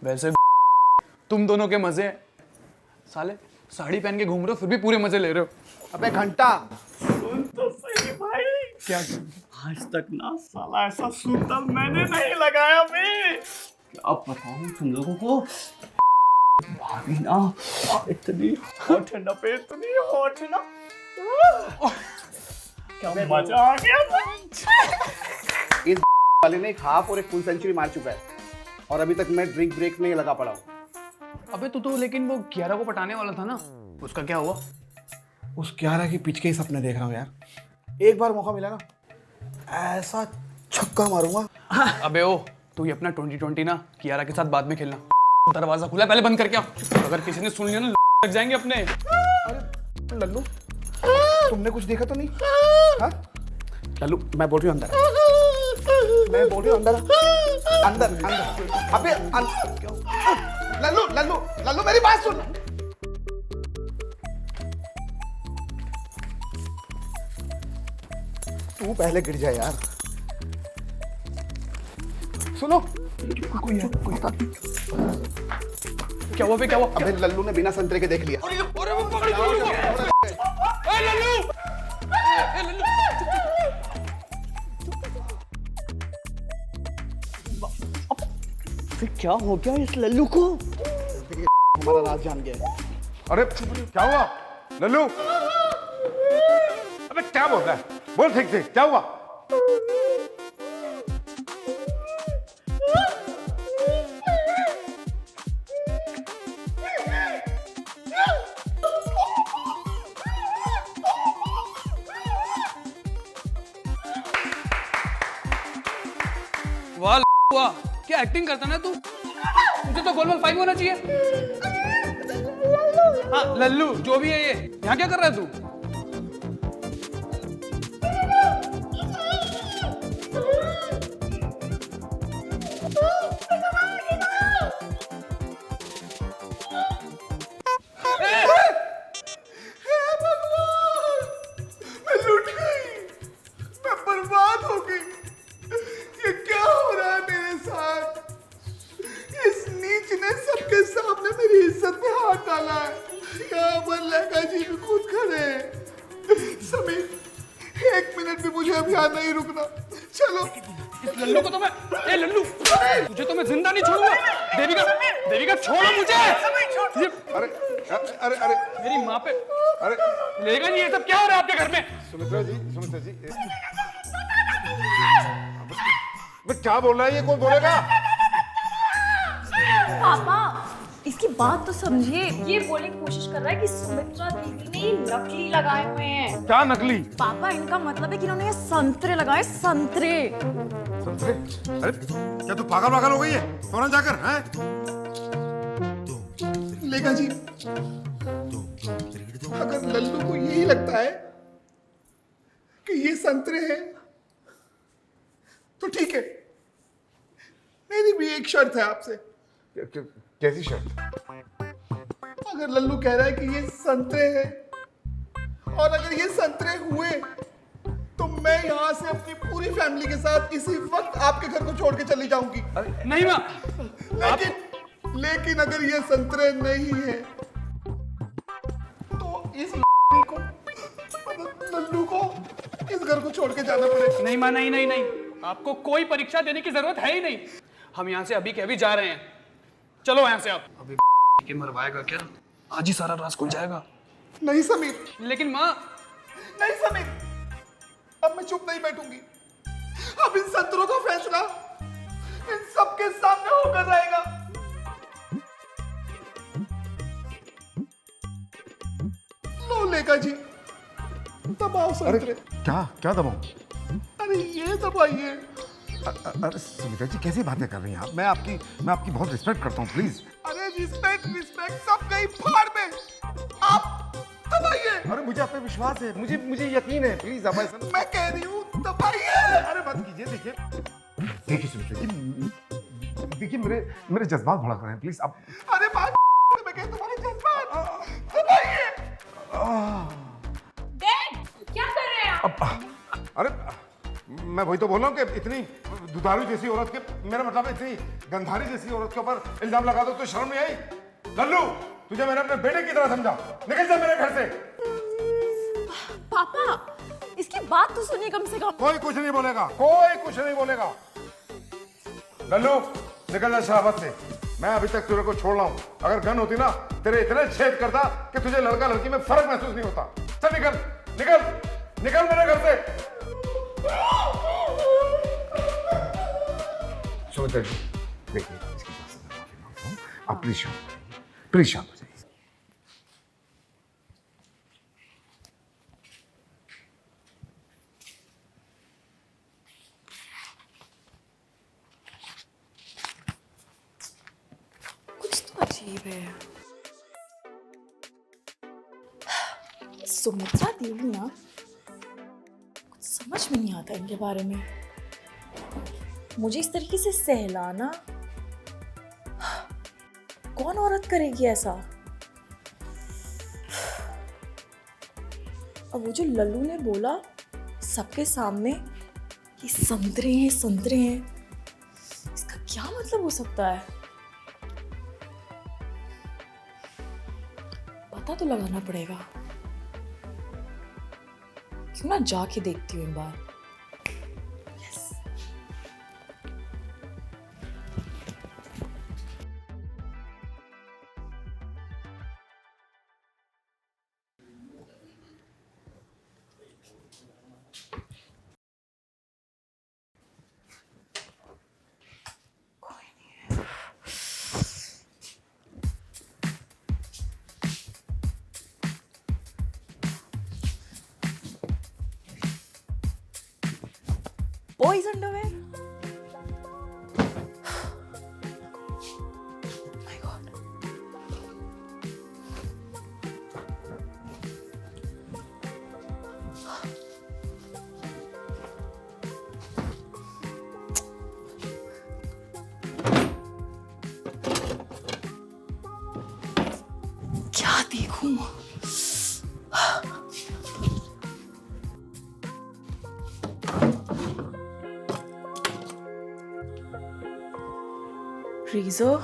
वैसे तुम दोनों के मजे हैं। साले साड़ी पहन के घूम रहे हो फिर भी पूरे मजे ले रहे हो। अबे घंटा सुन तो सही भाई, क्या? आज तक ना साला ऐसा सूतल मैंने नहीं लगाया बे। क्या बताऊं तुम लोगों को, भाभी ना इतनी हॉट है ना बे, इतनी हॉट है ना, क्या मजा आ गया। इस वाले ने एक हाफ और एक फुल सेंचुरी मार चुका है और अभी तक मैं ड्रिंक ब्रेक में लगा पड़ा हूँ। अबे तू तो लेकिन वो कियारा को पटाने वाला था ना, उसका क्या हुआ? उस क्यारा की पिच के ही सपने देख रहा हूँ यार। एक बार मौका मिला ना, ऐसा छक्का मारूंगा। अबे ओ, तू ये अपना 2020 ना कियारा के साथ बाद में खेलना। दरवाजा खुला है, पहले बंद करके आओ। अगर किसी ने सुन लिया ना लग जाएंगे अपने। अरे लल्लू, तुमने कुछ देखा तो नहीं? हाँ? लल्लू मैं बोल रही हूँ अंदर, मैं बोल रही हूँ अंदर अंदर अंदर। अबे लल्लू लल्लू लल्लू मेरी बात सुन। तू पहले गिर जा यार। सुनो, क्या हुआ बे, क्या हुआ? अबे लल्लू ने बिना संतरे के देख लिया। अरे वो पकड़ लल्लू। ए लल्लू, ए लल्लू। फिर क्या हो गया इस लल्लू को? हमारा राज जान गया। अरे क्या हुआ लल्लू? अबे क्या बोल रहा है? बोल ठीक से, क्या हुआ? वाह वाह, क्या एक्टिंग करता ना तू। मुझे तो गोलमाल 5 होना चाहिए। हाँ लल्लू जो भी है ये, यहाँ क्या कर रहा है तू? मैं लूट गई, मैं बर्बाद हो गई। ये क्या हो रहा है मेरे साथ? इस नीच ने सबके सामने मेरी इज्जत पे हाथ डाला है। यहाँ पर लगा जी भी खुद खड़े हैं। समीर, 1 मिनट भी मुझे अब यहाँ नहीं रुकना। चलो। इस लल्लू को तो मैं, ए लल्लू तुझे तो मैं जिंदा नहीं छोड़ूंगा। देविका छोड़ो मुझे। ये अरे अरे अरे मेरी माँ पे अरे लेगा नहीं। ये सब क्या हो रहा है आपके घर में? सुमित्रा जी, सुमित्रा जी, अबे क्या बोल रहा है ये? कोई बोलेगा? पापा इसकी बात तो समझिए। ये बोलने की कोशिश कर रहा है कि सुमित्रा दीदी ने ये नकली लगाए हुए हैं। क्या नकली? पापा इनका मतलब है कि इन्होंने ये संतरे लगाए, संतरे। संतरे? अरे क्या तू पागल वागल हो गई है? फौरन जाकर हैं? लेगा जी, अगर लल्लू को यही लगता है कि ये संतरे हैं तो ठीक है। मेरी भी एक शर्त है आपसे। कैसी शर्त? अगर लल्लू कह रहा है कि ये संतरे हैं और अगर ये संतरे हुए तो मैं यहाँ से अपनी पूरी फैमिली के साथ इसी वक्त आपके घर को छोड़ के चली जाऊंगी। नहीं माँ, लेकिन अगर ये संतरे नहीं है तो इस को, लल्लू को इस घर को छोड़ के जाना पड़ेगा। नहीं माँ, नहीं नहीं नहीं, आपको कोई परीक्षा देने की जरूरत है ही नहीं। हम यहाँ से अभी के अभी जा रहे हैं। चलो यहाँ से आप। अभी के मरवाएगा क्या? आज ही सारा राज खुल जाएगा। नहीं समीर, लेकिन माँ, नहीं समीर, अब मैं चुप नहीं बैठूंगी। अब इन संतरों का फैसला इन सबके सामने होकर रहेगा। लो लेगा जी, दबाओ अरे संतरे। क्या क्या दबाऊं? अरे ये दबाइए। अरे सुमित्रा जी, कैसी बातें कर रही हैं आप? मैं आपकी बहुत रिस्पेक्ट करता हूँ, प्लीज। अरे रिस्पेक्ट सब गई फाड़ में। आप दबाइए। अरे मुझे आप पे विश्वास है, मुझे यकीन है, प्लीज आप ऐसा मैं कह रही हूँ दबाइए। अरे मत कीजिए। देखिए सुमित्रा जी, देखिए मेरे जज्बात भड़क रहे हैं, प्लीज आप। अरे बात मैं कह तुम्हारे जज्बात दबाइए। डैड क्या कर रहे हैं आप? अरे मैं वही तो बोल रहा हूँ कि इतनी दुधारू जैसी औरत के, मेरा मतलब इतनी गंधारी जैसी औरत के ऊपर इल्जाम लगा दो तो शर्म नहीं आई? लल्लू, तुझे मैंने अपने बेटे की तरह समझा, निकल जा मेरे घर से। पापा, इसकी बात तो सुनिए कम से कम। कोई कुछ नहीं बोलेगा, कोई कुछ नहीं बोलेगा। लल्लू, निकल जा शराबत से। मैं अभी तक तेरे को छोड़ रहा हूँ। अगर गन होती ना, तेरे इतने छेद करता कि तुझे लड़का लड़की में फर्क महसूस नहीं होता। चल निकल, निकल, निकल मेरे घर से। सोचते देखिए, इसकी बात से मैं माफी मांगता हूँ। आप प्लीज शांत रहिए, प्लीज शांत हो जाइए। कुछ तो अजीब है। सुमित्रा देवी ना, कुछ समझ में नहीं आता इनके बारे में। मुझे इस तरीके से सहलाना, कौन औरत करेगी ऐसा? अब वो जो लल्लू ने बोला सबके सामने कि संतरे हैं, संतरे हैं, इसका क्या मतलब हो सकता है? पता तो लगाना पड़ेगा। क्यों ना जाके देखती हूँ एक बार। Yes. Boys underwear? My God. क्या देखूं? Freezer.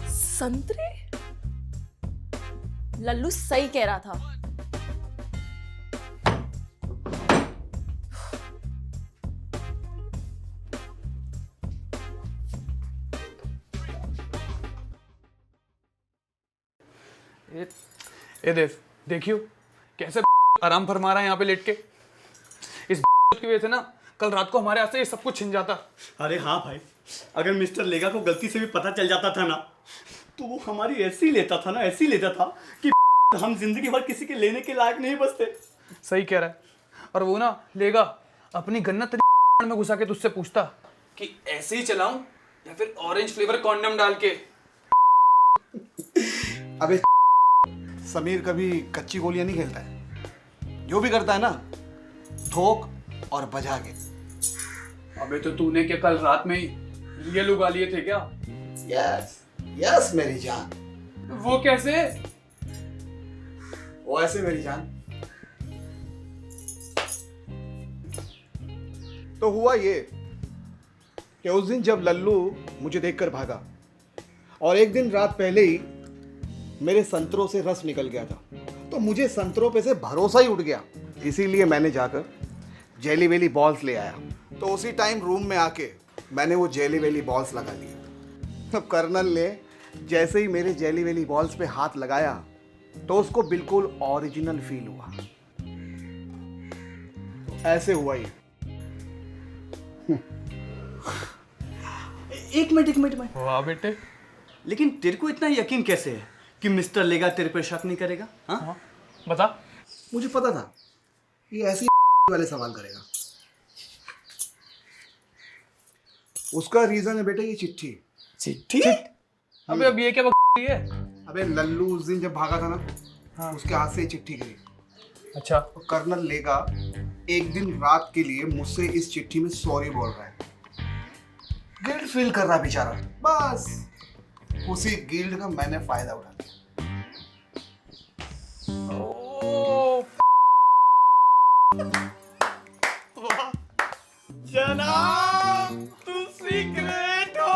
संतरे? लल्लू सही कह रहा था। ये देखियो कैसे आराम फरमा रहा है यहाँ पे लेट के। इस की वजह से ना कल रात को हमारे हाथ से ये सब कुछ छिन जाता। अरे हाँ भाई, अगर मिस्टर लेगा को गलती से भी पता चल जाता था ना, तो वो हमारी ऐसी लेता था ना, ऐसी लेता था कि हम जिंदगी भर किसी के लेने के लायक नहीं बचते। सही कह रहा है। और वो ना लेगा अपनी गन्नत में घुसा के तुझसे पूछता कि ऐसे ही चलाऊं या फिर ऑरेंज फ्लेवर कॉन्डम डाल के। अबे समीर कभी कच्ची गोलियां नहीं खेलता है। जो भी करता है ना, ठोक और बजा के। अबे तो तूने क्या कल रात में ही रियल उगा लिए थे क्या? यस यस मेरी जान। वो कैसे? वो ऐसे मेरी जान। तो हुआ ये कि उस दिन जब लल्लू मुझे देखकर भागा और एक दिन रात पहले ही मेरे संतरों से रस निकल गया था, तो मुझे संतरों पे से भरोसा ही उठ गया। इसीलिए मैंने जाकर जेली वेली बॉल्स ले आया। तो उसी टाइम रूम में आके मैंने वो जेली वेली बॉल्स लगा लिए। तब कर्नल ने जैसे ही मेरे जेली वेली बॉल्स पे हाथ लगाया तो उसको बिल्कुल ओरिजिनल फील हुआ। तो ऐसे हुआ ये। एक मिनट। वाह बेटे, लेकिन तेरे को इतना यकीन कैसे है कि मिस्टर लेगा तेरे पे शक नहीं करेगा? हाँ, बता। मुझे पता था ये ऐसी वाले सवाल करेगा। उसका रीजन है बेटे ये चिट्ठी। चिट्ठी? अबे अब ये क्या बकवास है? अबे लल्लू उस दिन जब भागा था ना, उसके हाथ से ये चिट्ठी गिरी। अच्छा। तो कर्नल लेगा एक दिन रात के लिए मुझसे इस चिट्ठी में सॉरी बोल रहा है। गिल्ट फील कर रहा है बेचारा। बस उसी गिल्ड का मैंने फायदा उठा लिया। जनाब तू सीक्रेट हो,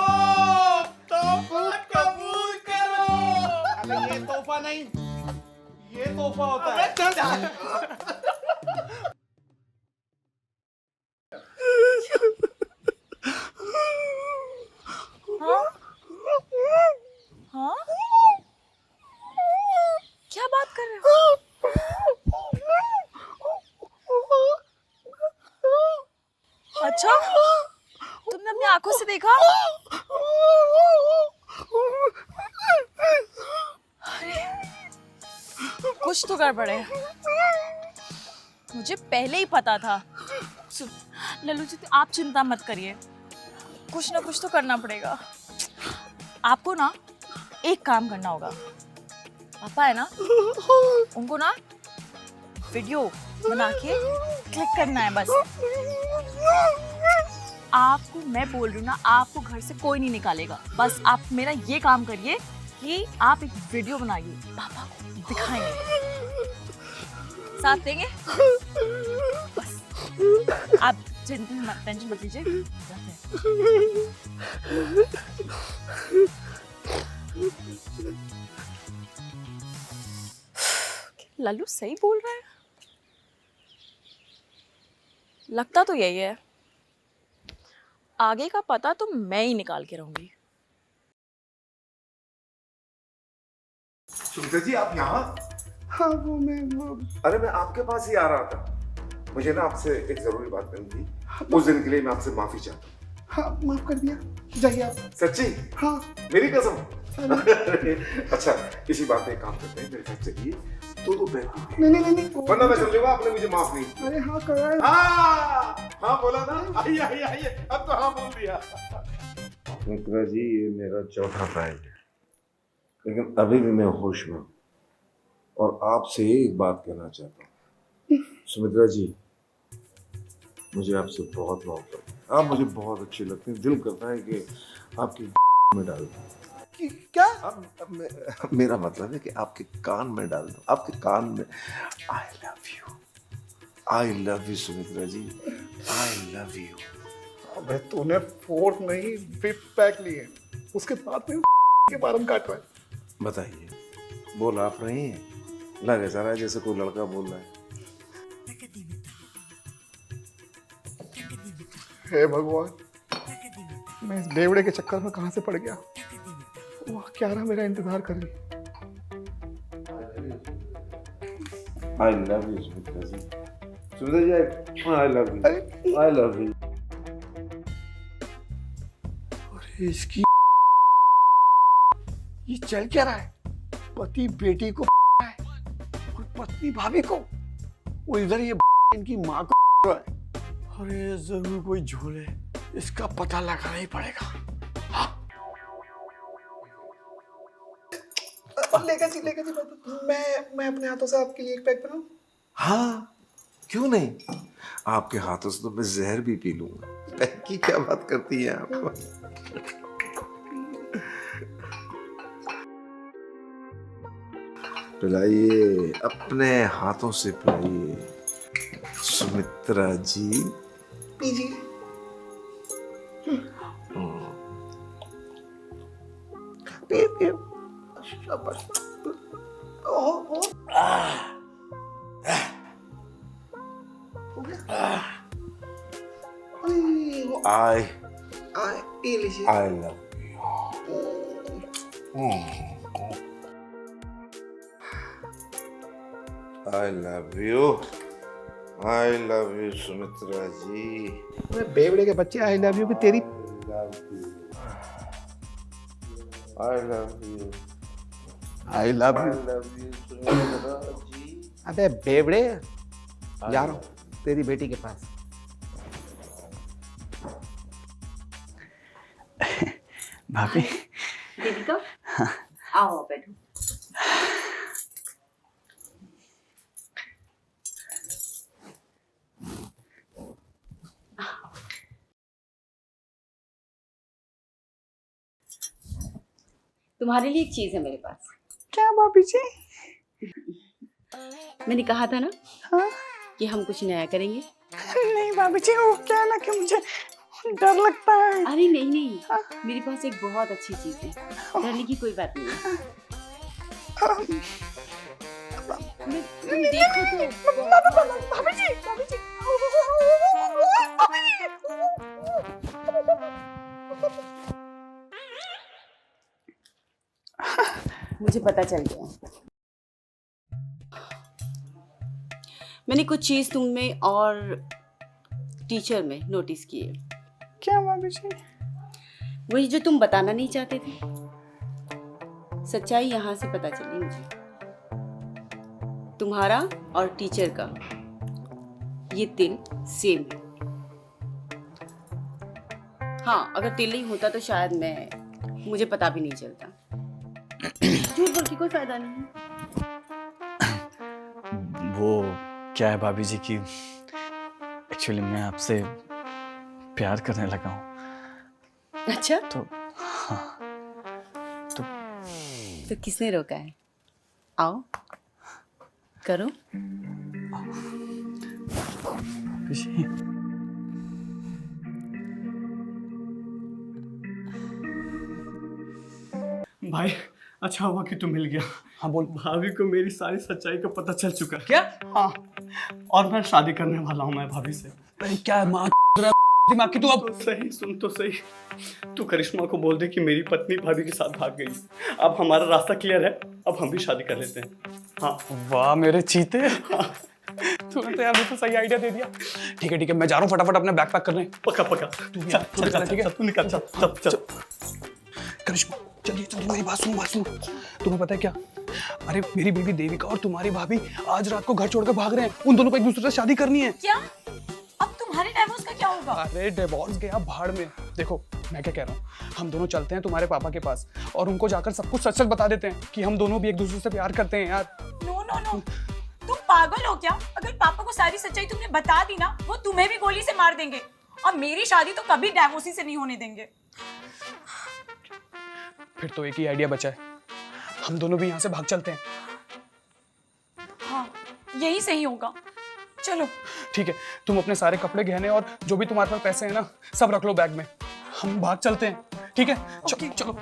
तोहफा कबूल करो। अबे ये तोहफा नहीं, ये तोहफा होता है। हाँ हाँ क्या बात कर रहे हो? अच्छा तुमने अपनी आंखों से देखा? अरे कुछ तो गड़बड़ है, मुझे पहले ही पता था। लल्लू जी आप चिंता मत करिए, कुछ ना कुछ तो करना पड़ेगा। आपको ना एक काम करना होगा, पापा है ना उनको ना वीडियो बना के क्लिक करना है बस। आपको मैं बोल रही हूँ ना, आपको घर से कोई नहीं निकालेगा। बस आप मेरा ये काम करिए कि आप एक वीडियो बनाइए, पापा को दिखाएंगे, साथ देंगे। बस आप टेंशन मत लीजिए। लल्लू सही बोल रहा है, लगता तो यही है। आगे का पता तो मैं ही निकाल के रहूंगी। सुमित्रा जी आप यहाँ? हाँ अरे मैं आपके पास ही आ रहा था। मुझे ना आपसे एक जरूरी बात करनी थी। उस दिन के लिए मैं आपसे माफी चाहता हूँ। हाँ माफ कर दिया, जाइए आप। सच्ची? हाँ मेरी कसम। अच्छा इसी बात पे एक काम करते हैं, मेरे साथ चलिए। तो बेहतर नहीं वरना मैं समझूंगा आपने मुझे माफ नहीं। अरे हाँ कर रहा है। हाँ बोला ना। आइए आइए आइए, अब तो हाँ बोल दिया। सुमित्रा जी ये मेरा चौथा पॉइंट है, लेकिन अभी भी मैं होश में हूँ और आपसे एक बात कहना चाहता हूँ। सुमित्रा जी मुझे आपसे बहुत मोहब्बत है, आप मुझे बहुत अच्छी लगती हैं। दिल करता है कि आपकी में डाल दूं। क्या? मेरा मतलब है कि आपके कान में डाल दूं, आपके कान में। I love you Sumitra ji, I love you. अबे तूने फोर्थ नहीं फिफ्थ पैक लिए, उसके बाद में के बारे में काट रहा है। बताइए, बोल आप रही हैं? लग ऐसा रहा है जैसे कोई लड़का बोल रहा है। हे भगवान, मैं इस बेवड़े के चक्कर में कहां से पड़ गया। वो क्या रहा मेरा इंतजार कर रही। I love you Sumitra ji. Sumitra ji I love you, I love you. अरे इसकी ये चल क्या रहा है? पति बेटी को है और पत्नी भाभी को, वो इधर ये इनकी माँ को है। अरे जरूर कोई झोल है, इसका पता लगाना ही पड़ेगा। हाँ। लेगा जी मैं अपने हाथों से आपके लिए एक पैक बनाऊं? हाँ क्यों नहीं, आपके हाथों से तो मैं जहर भी पी लूंगा। पैक की क्या बात करती हैं आप? पिलाइए, अपने हाथों से पिलाइए सुमित्रा जी। पीजिए। शाबाश। आई पी लीजिए। I love you, I love you, I love you Sumitra ji. अरे बेवड़े के बच्चे, आई लव यू भी तेरी। I love you, I love I you. Love you Sumitra ji. अबे बेवड़े, जा रहा हूँ तेरी बेटी के पास। भाभी दीदी को आओ बैठो। तुम्हारे लिए एक चीज है मेरे पास। क्या भाभी जी? मैंने कहा था ना हाँ? कि हम कुछ नया करेंगे। नहीं भाभी जी, वो क्या है ना कि मुझे डर लगता है। अरे नहीं नहीं, मेरे पास एक बहुत अच्छी चीज है, डरने की कोई बात नहीं है। तुम देखो तो। भाभी जी, भाभी जी। मुझे पता चल गया, मैंने कुछ चीज तुम में और टीचर में नोटिस की है। क्या भाभी जी? वही जो तुम बताना नहीं चाहते थे, सच्चाई यहाँ से पता चली मुझे। तुम्हारा और टीचर का ये तिल सेम है। हाँ, अगर तिल नहीं होता तो शायद मुझे पता भी नहीं चलता। झूठ बोल के कोई फायदा नहीं है। वो क्या है भाभी जी कि एक्चुअली मैं आपसे प्यार करने लगा हूँ। अच्छा, तो हाँ, तो किसने रोका है? आओ करो। भाभी जी, भाई अच्छा हुआ कि तू मिल गया। हाँ बोल। भाभी को मेरी सारी सच्चाई का पता चल चुका है। क्या? हाँ, और मैं शादी करने वाला हूँ मैं भाभी से। अरे क्या माँ दिमाग की तू अब। तो सही सुन तो सही, तू करिश्मा को बोल दे कि मेरी पत्नी भाभी के साथ भाग गई। अब हमारा रास्ता क्लियर है, अब हम भी शादी कर लेते हैं। हाँ वाह मेरे चीते। तूने तो यार मेरे को सही आइडिया दे दिया। ठीक है मैं जा रहा हूँ फटाफट अपने बैग पैक करने। पक्का पक्का। चल, चल, ठीक है? तू निकल, चल। करिश्मा चलिए मेरी बात सुन। तुम्हें पता है क्या, अरे मेरी बीवी देविका और तुम्हारी भाभी आज रात को घर छोड़कर भाग रहे हैं। उन दोनों को एक दूसरे से शादी करनी है। क्या? अब तुम्हारे डाइवोर्स का क्या होगा? अरे डिवोर्स गया भाड़ में। देखो मैं क्या कह रहा हूँ, हम दोनों चलते हैं तुम्हारे पापा के पास और उनको जाकर सब कुछ सच बता देते हैं कि हम दोनों भी एक दूसरे से प्यार करते हैं यार। नो, तुम पागल हो क्या? अगर पापा को सारी सच्चाई तुमने बता दी ना, वो तुम्हें भी गोली से मार देंगे और मेरी शादी तो कभी डाइवोर्सी से नहीं होने देंगे। फिर तो एक ही आइडिया बचा है, हम दोनों भी यहाँ से भाग चलते हैं। हाँ, यही सही होगा। चलो। ठीक है, तुम अपने सारे कपड़े गहने और जो भी तुम्हारे पास पैसे हैं ना, सब रख लो बैग में। हम भाग चलते हैं। ठीक है चलो।